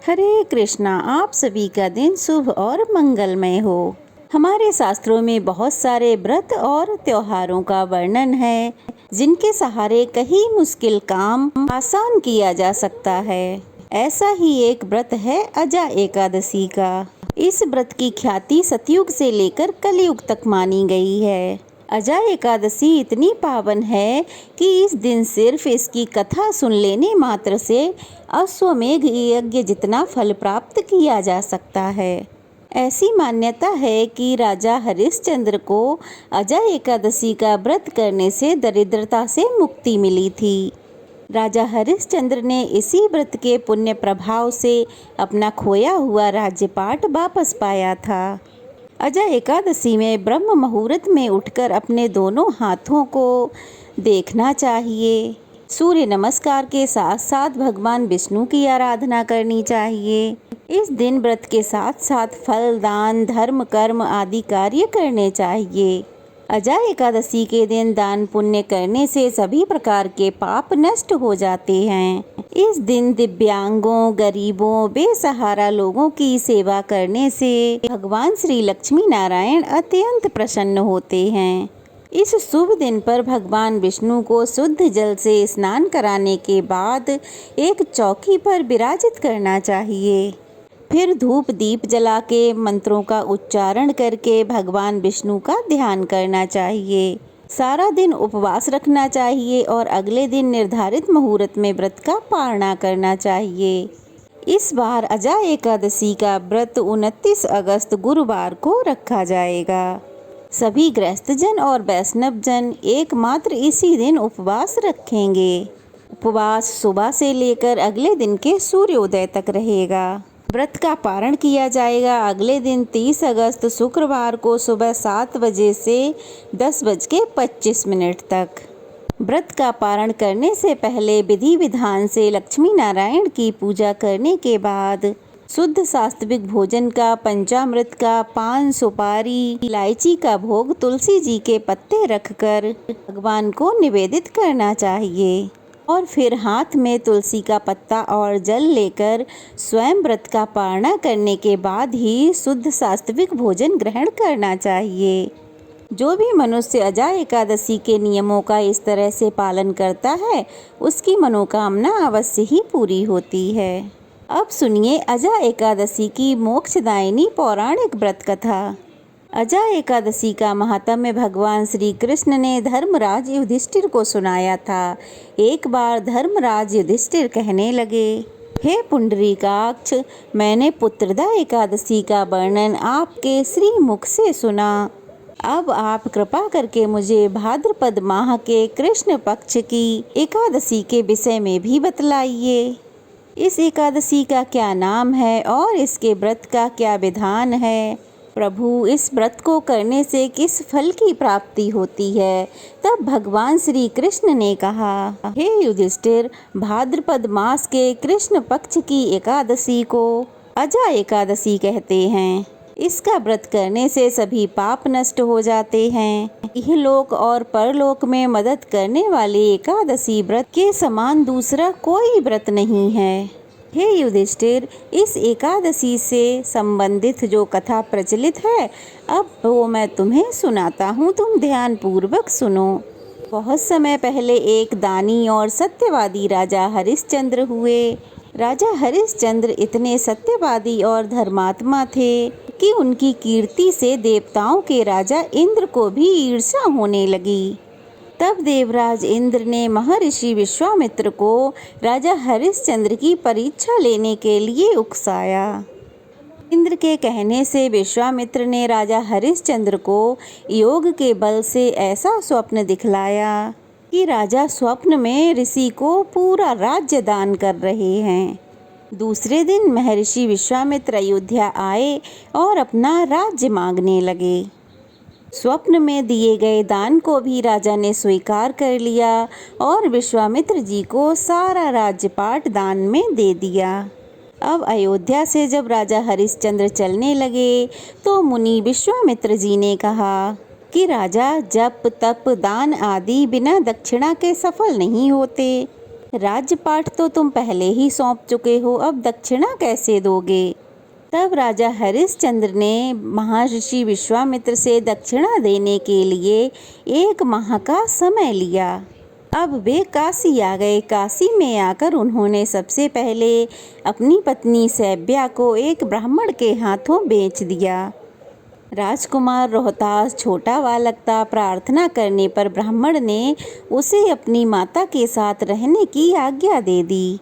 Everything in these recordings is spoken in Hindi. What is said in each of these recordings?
हरे कृष्णा। आप सभी का दिन शुभ और मंगलमय हो। हमारे शास्त्रों में बहुत सारे व्रत और त्योहारों का वर्णन है जिनके सहारे कई मुश्किल काम आसान किया जा सकता है। ऐसा ही एक व्रत है अजा एकादशी का। इस व्रत की ख्याति सतयुग से लेकर कलयुग तक मानी गई है। अजा एकादशी इतनी पावन है कि इस दिन सिर्फ इसकी कथा सुन लेने मात्र से अश्वमेघ यज्ञ जितना फल प्राप्त किया जा सकता है। ऐसी मान्यता है कि राजा हरिश्चंद्र को अजा एकादशी का व्रत करने से दरिद्रता से मुक्ति मिली थी। राजा हरिश्चंद्र ने इसी व्रत के पुण्य प्रभाव से अपना खोया हुआ राज्यपाट वापस पाया था। अजा एकादशी में ब्रह्म मुहूर्त में उठकर अपने दोनों हाथों को देखना चाहिए। सूर्य नमस्कार के साथ साथ भगवान विष्णु की आराधना करनी चाहिए। इस दिन व्रत के साथ साथ फल, दान, धर्म, कर्म आदि कार्य करने चाहिए। अजा एकादशी के दिन दान पुण्य करने से सभी प्रकार के पाप नष्ट हो जाते हैं। इस दिन दिव्यांगों, गरीबों, बेसहारा लोगों की सेवा करने से भगवान श्री लक्ष्मी नारायण अत्यंत प्रसन्न होते हैं। इस शुभ दिन पर भगवान विष्णु को शुद्ध जल से स्नान कराने के बाद एक चौकी पर विराजित करना चाहिए। फिर धूप दीप जला के मंत्रों का उच्चारण करके भगवान विष्णु का ध्यान करना चाहिए। सारा दिन उपवास रखना चाहिए और अगले दिन निर्धारित मुहूर्त में व्रत का पालना करना चाहिए। इस बार अजा एकादशी का व्रत 29 अगस्त गुरुवार को रखा जाएगा। सभी गृहस्थ जन और वैष्णव जन एकमात्र इसी दिन उपवास रखेंगे। उपवास सुबह से लेकर अगले दिन के सूर्योदय तक रहेगा। व्रत का पारण किया जाएगा अगले दिन 30 अगस्त शुक्रवार को सुबह 7 बजे से 10:25 तक। व्रत का पारण करने से पहले विधि विधान से लक्ष्मी नारायण की पूजा करने के बाद शुद्ध सात्विक भोजन का, पंचामृत का, पान, सुपारी, इलायची का भोग तुलसी जी के पत्ते रखकर भगवान को निवेदित करना चाहिए और फिर हाथ में तुलसी का पत्ता और जल लेकर स्वयं व्रत का पारणा करने के बाद ही शुद्ध सात्विक भोजन ग्रहण करना चाहिए। जो भी मनुष्य अजा एकादशी के नियमों का इस तरह से पालन करता है उसकी मनोकामना अवश्य ही पूरी होती है। अब सुनिए अजा एकादशी की मोक्षदायिनी पौराणिक व्रत कथा। अजा एकादशी का महात्म्य भगवान श्री कृष्ण ने धर्मराज युधिष्ठिर को सुनाया था। एक बार धर्मराज युधिष्ठिर कहने लगे, हे पुंडरीकाक्ष, मैंने पुत्रदा एकादशी का वर्णन आपके श्री मुख से सुना। अब आप कृपा करके मुझे भाद्रपद माह के कृष्ण पक्ष की एकादशी के विषय में भी बतलाइए। इस एकादशी का क्या नाम है और इसके व्रत का क्या विधान है? प्रभु, इस व्रत को करने से किस फल की प्राप्ति होती है? तब भगवान श्री कृष्ण ने कहा, हे युधिष्ठिर, भाद्रपद मास के कृष्ण पक्ष की एकादशी को अजा एकादशी कहते हैं। इसका व्रत करने से सभी पाप नष्ट हो जाते हैं। इहलोक और परलोक में मदद करने वाले एकादशी व्रत के समान दूसरा कोई व्रत नहीं है। हे युधिष्ठिर, इस एकादशी से संबंधित जो कथा प्रचलित है अब वो मैं तुम्हें सुनाता हूँ, तुम ध्यान पूर्वक सुनो। बहुत समय पहले एक दानी और सत्यवादी राजा हरिश्चंद्र हुए। राजा हरिश्चंद्र इतने सत्यवादी और धर्मात्मा थे कि उनकी कीर्ति से देवताओं के राजा इंद्र को भी ईर्ष्या होने लगी। तब देवराज इंद्र ने महर्षि विश्वामित्र को राजा हरिश्चंद्र की परीक्षा लेने के लिए उकसाया। इंद्र के कहने से विश्वामित्र ने राजा हरिश्चंद्र को योग के बल से ऐसा स्वप्न दिखलाया कि राजा स्वप्न में ऋषि को पूरा राज्य दान कर रहे हैं। दूसरे दिन महर्षि विश्वामित्र अयोध्या आए और अपना राज्य मांगने लगे। स्वप्न में दिए गए दान को भी राजा ने स्वीकार कर लिया और विश्वामित्र जी को सारा राज्यपाट दान में दे दिया। अब अयोध्या से जब राजा हरिश्चंद्र चलने लगे तो मुनि विश्वामित्र जी ने कहा कि राजा, जप तप दान आदि बिना दक्षिणा के सफल नहीं होते। राज्यपाठ तो तुम पहले ही सौंप चुके हो, अब दक्षिणा कैसे दोगे? तब राजा हरिश्चंद्र ने महर्षि विश्वामित्र से दक्षिणा देने के लिए 1 माह का समय लिया। अब वे काशी आ गए। काशी में आकर उन्होंने सबसे पहले अपनी पत्नी सैब्या को एक ब्राह्मण के हाथों बेच दिया। राजकुमार रोहतास छोटा बालक था। प्रार्थना करने पर ब्राह्मण ने उसे अपनी माता के साथ रहने की आज्ञा दे दी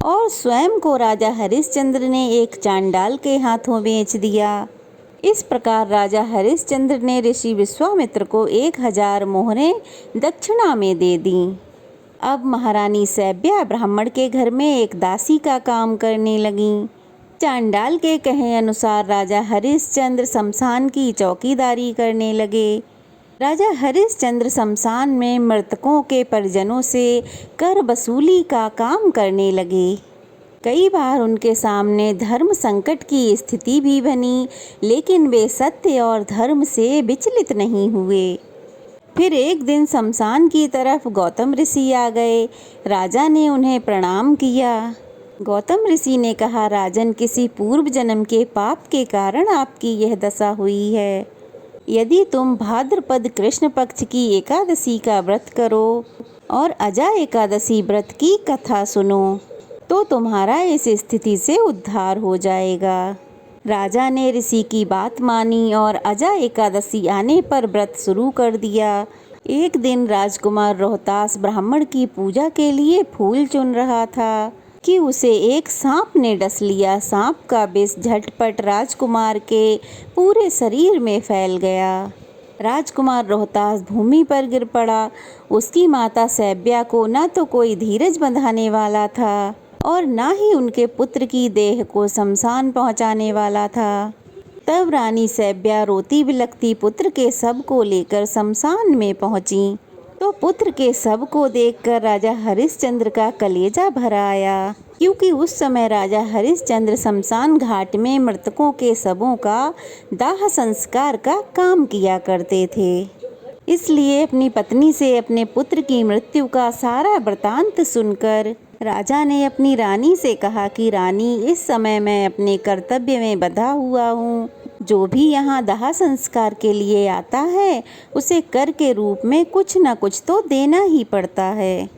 और स्वयं को राजा हरिश्चंद्र ने एक चांडाल के हाथों बेच दिया। इस प्रकार राजा हरिश्चंद्र ने ऋषि विश्वामित्र को 1000 मोहरें दक्षिणा में दे दी। अब महारानी सैब्या ब्राह्मण के घर में एक दासी का काम करने लगीं। चांडाल के कहे अनुसार राजा हरिश्चंद्र शमशान की चौकीदारी करने लगे। राजा हरिश्चंद्र शमशान में मृतकों के परिजनों से कर वसूली का काम करने लगे। कई बार उनके सामने धर्म संकट की स्थिति भी बनी, लेकिन वे सत्य और धर्म से विचलित नहीं हुए। फिर एक दिन शमशान की तरफ गौतम ऋषि आ गए। राजा ने उन्हें प्रणाम किया। गौतम ऋषि ने कहा, राजन, किसी पूर्व जन्म के पाप के कारण आपकी यह दशा हुई है। यदि तुम भाद्रपद कृष्ण पक्ष की एकादशी का व्रत करो और अजा एकादशी व्रत की कथा सुनो तो तुम्हारा इस स्थिति से उद्धार हो जाएगा। राजा ने ऋषि की बात मानी और अजा एकादशी आने पर व्रत शुरू कर दिया। एक दिन राजकुमार रोहतास ब्राह्मण की पूजा के लिए फूल चुन रहा था कि उसे एक सांप ने डस लिया। सांप का विष झटपट राजकुमार के पूरे शरीर में फैल गया। राजकुमार रोहतास भूमि पर गिर पड़ा। उसकी माता सैब्या को न तो कोई धीरज बंधाने वाला था और न ही उनके पुत्र की देह को शमशान पहुंचाने वाला था। तब रानी सैब्या रोती बिलखती पुत्र के शव को लेकर शमशान में पहुंची तो पुत्र के शव को देखकर राजा हरिश्चंद्र का कलेजा भर आया, क्योंकि उस समय राजा हरिश्चंद्र शमशान घाट में मृतकों के शवों का दाह संस्कार का काम किया करते थे। इसलिए अपनी पत्नी से अपने पुत्र की मृत्यु का सारा वृतांत सुनकर राजा ने अपनी रानी से कहा कि रानी, इस समय मैं अपने कर्तव्य में बंधा हुआ हूँ। जो भी यहाँ दाह संस्कार के लिए आता है उसे कर के रूप में कुछ न कुछ तो देना ही पड़ता है।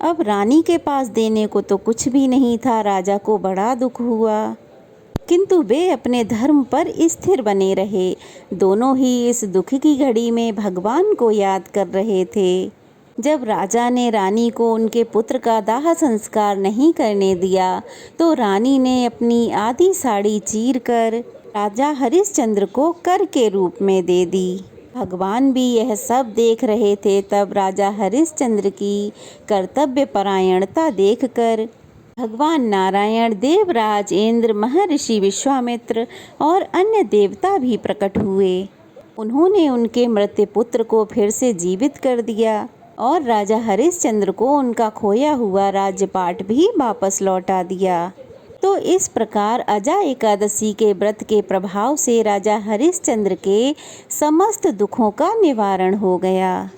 अब रानी के पास देने को तो कुछ भी नहीं था। राजा को बड़ा दुख हुआ, किंतु वे अपने धर्म पर स्थिर बने रहे। दोनों ही इस दुख की घड़ी में भगवान को याद कर रहे थे। जब राजा ने रानी को उनके पुत्र का दाह संस्कार नहीं करने दिया तो रानी ने अपनी आधी साड़ी चीर कर राजा हरिश्चंद्र को कर के रूप में दे दी। भगवान भी यह सब देख रहे थे। तब राजा हरिश्चंद्र की कर्तव्य परायणता देखकर भगवान नारायण, देवराज इंद्र, महर्षि विश्वामित्र और अन्य देवता भी प्रकट हुए। उन्होंने उनके मृत पुत्र को फिर से जीवित कर दिया और राजा हरिश्चंद्र को उनका खोया हुआ राज्यपाट भी वापस लौटा दिया। तो इस प्रकार अजा एकादशी के व्रत के प्रभाव से राजा हरिश्चंद्र के समस्त दुखों का निवारण हो गया।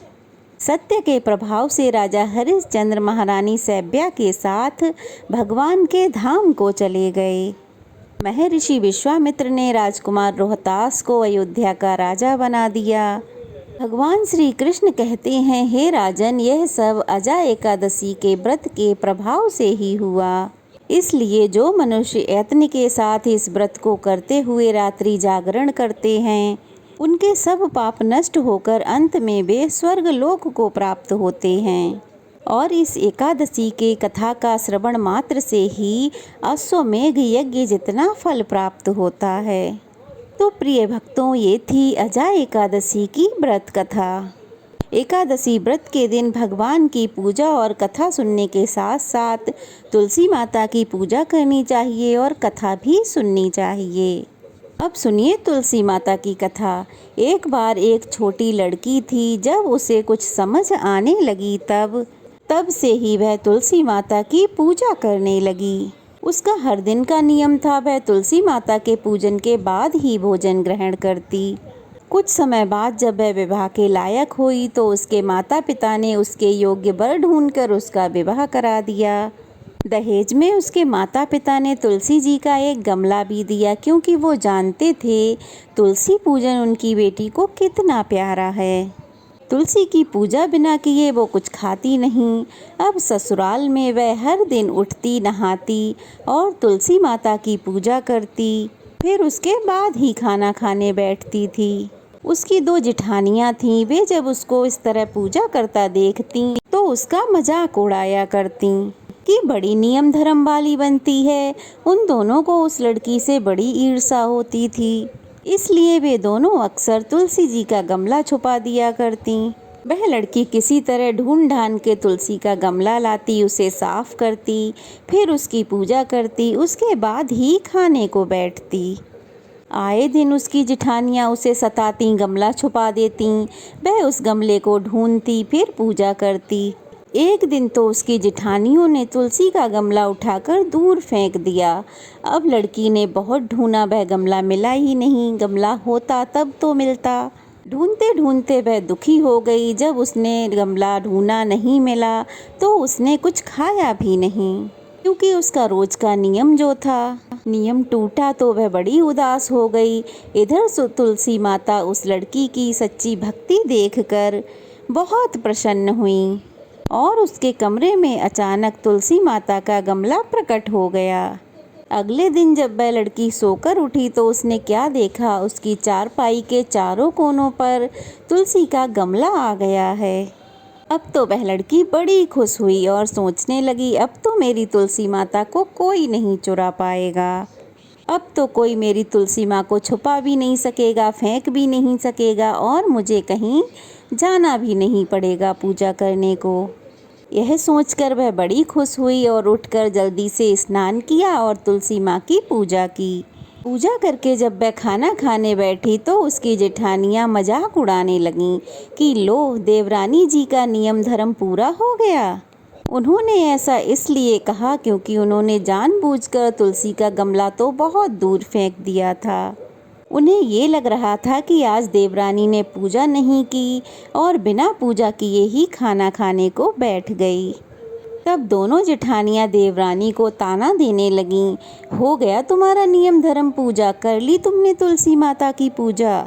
सत्य के प्रभाव से राजा हरिश्चंद्र महारानी सैब्या के साथ भगवान के धाम को चले गए। महर्षि विश्वामित्र ने राजकुमार रोहतास को अयोध्या का राजा बना दिया। भगवान श्री कृष्ण कहते हैं, हे राजन, यह सब अजा एकादशी के व्रत के प्रभाव से ही हुआ। इसलिए जो मनुष्य यत्न के साथ इस व्रत को करते हुए रात्रि जागरण करते हैं उनके सब पाप नष्ट होकर अंत में वे स्वर्ग लोक को प्राप्त होते हैं। और इस एकादशी के कथा का श्रवण मात्र से ही अश्वमेघ यज्ञ जितना फल प्राप्त होता है। तो प्रिय भक्तों, ये थी अजा एकादशी की व्रत कथा। एकादशी व्रत के दिन भगवान की पूजा और कथा सुनने के साथ साथ तुलसी माता की पूजा करनी चाहिए और कथा भी सुननी चाहिए। अब सुनिए तुलसी माता की कथा। एक बार एक छोटी लड़की थी। जब उसे कुछ समझ आने लगी तब से ही वह तुलसी माता की पूजा करने लगी। उसका हर दिन का नियम था, वह तुलसी माता के पूजन के बाद ही भोजन ग्रहण करती। कुछ समय बाद जब वह विवाह के लायक हुई तो उसके माता पिता ने उसके योग्य वर ढूंढकर उसका विवाह करा दिया। दहेज में उसके माता पिता ने तुलसी जी का एक गमला भी दिया, क्योंकि वो जानते थे तुलसी पूजन उनकी बेटी को कितना प्यारा है। तुलसी की पूजा बिना किए वो कुछ खाती नहीं। अब ससुराल में वह हर दिन उठती, नहाती और तुलसी माता की पूजा करती, फिर उसके बाद ही खाना खाने बैठती थी। उसकी 2 जिठानियाँ थीं, वे जब उसको इस तरह पूजा करता देखती तो उसका मजाक उड़ाया करती कि बड़ी नियम धर्म वाली बनती है। उन दोनों को उस लड़की से बड़ी ईर्ष्या होती थी, इसलिए वे दोनों अक्सर तुलसी जी का गमला छुपा दिया करती। वह लड़की किसी तरह ढूंढ ढांड के तुलसी का गमला लाती, उसे साफ करती, फिर उसकी पूजा करती, उसके बाद ही खाने को बैठती। आए दिन उसकी जिठानियाँ उसे सताती, गमला छुपा देती। वह उस गमले को ढूंढती, फिर पूजा करती। एक दिन तो उसकी जिठानियों ने तुलसी का गमला उठाकर दूर फेंक दिया। अब लड़की ने बहुत ढूंढा, वह गमला मिला ही नहीं। गमला होता तब तो मिलता। ढूंढते ढूंढते वह दुखी हो गई। जब उसने गमला ढूंढा, नहीं मिला, तो उसने कुछ खाया भी नहीं, क्योंकि उसका रोज का नियम जो था, नियम टूटा तो वह बड़ी उदास हो गई। इधर तुलसी माता उस लड़की की सच्ची भक्ति देखकर बहुत प्रसन्न हुई और उसके कमरे में अचानक तुलसी माता का गमला प्रकट हो गया। अगले दिन जब वह लड़की सोकर उठी तो उसने क्या देखा, उसकी चारपाई के चारों कोनों पर तुलसी का गमला आ गया है। अब तो वह लड़की बड़ी खुश हुई और सोचने लगी, अब तो मेरी तुलसी माता को कोई नहीं चुरा पाएगा। अब तो कोई मेरी तुलसी माँ को छुपा भी नहीं सकेगा, फेंक भी नहीं सकेगा और मुझे कहीं जाना भी नहीं पड़ेगा पूजा करने को। यह सोचकर वह बड़ी खुश हुई और उठकर जल्दी से स्नान किया और तुलसी माँ की पूजा की। पूजा करके जब वह खाना खाने बैठी तो उसकी जेठानियाँ मजाक उड़ाने लगीं कि लो, देवरानी जी का नियम धर्म पूरा हो गया। उन्होंने ऐसा इसलिए कहा क्योंकि उन्होंने जानबूझकर तुलसी का गमला तो बहुत दूर फेंक दिया था। उन्हें ये लग रहा था कि आज देवरानी ने पूजा नहीं की और बिना पूजा किए ही खाना खाने को बैठ गई। तब दोनों जेठानियाँ देवरानी को ताना देने लगीं, हो गया तुम्हारा नियम धर्म पूजा, कर ली तुमने तुलसी माता की पूजा।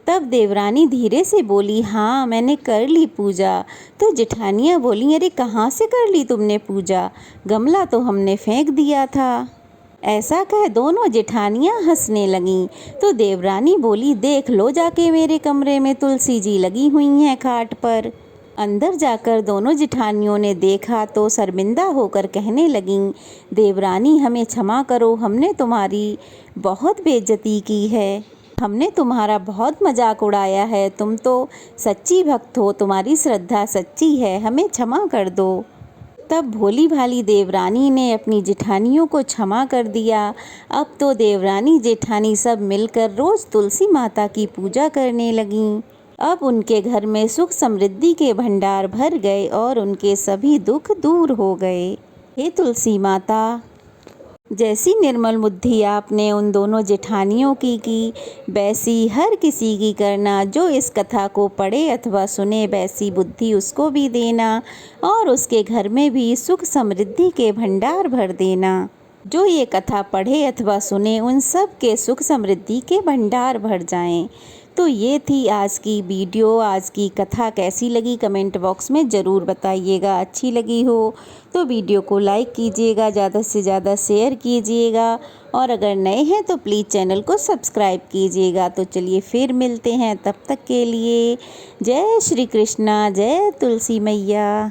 तब देवरानी धीरे से बोली, हाँ मैंने कर ली पूजा। तो जेठानियाँ बोली, अरे कहाँ से कर ली तुमने पूजा, गमला तो हमने फेंक दिया था। ऐसा कह दोनों जेठानियाँ हंसने लगीं। तो देवरानी बोली, देख लो जाके मेरे कमरे में तुलसी जी लगी हुई हैं खाट पर। अंदर जाकर दोनों जेठानियों ने देखा तो शर्मिंदा होकर कहने लगीं, देवरानी हमें क्षमा करो, हमने तुम्हारी बहुत बेइज्जती की है, हमने तुम्हारा बहुत मजाक उड़ाया है, तुम तो सच्ची भक्त हो, तुम्हारी श्रद्धा सच्ची है, हमें क्षमा कर दो। तब भोली भाली देवरानी ने अपनी जेठानियों को क्षमा कर दिया। अब तो देवरानी जेठानी सब मिलकर रोज तुलसी माता की पूजा करने लगीं। अब उनके घर में सुख समृद्धि के भंडार भर गए और उनके सभी दुख दूर हो गए। हे तुलसी माता, जैसी निर्मल बुद्धि आपने उन दोनों जेठानियों की वैसी हर किसी की करना। जो इस कथा को पढ़े अथवा सुने वैसी बुद्धि उसको भी देना और उसके घर में भी सुख समृद्धि के भंडार भर देना। जो ये कथा पढ़े अथवा सुने उन सब के सुख समृद्धि के भंडार भर जाएं। तो ये थी आज की वीडियो। आज की कथा कैसी लगी कमेंट बॉक्स में ज़रूर बताइएगा। अच्छी लगी हो तो वीडियो को लाइक कीजिएगा, ज़्यादा से ज़्यादा शेयर कीजिएगा और अगर नए हैं तो प्लीज़ चैनल को सब्सक्राइब कीजिएगा। तो चलिए फिर मिलते हैं, तब तक के लिए जय श्री कृष्णा, जय तुलसी मैया।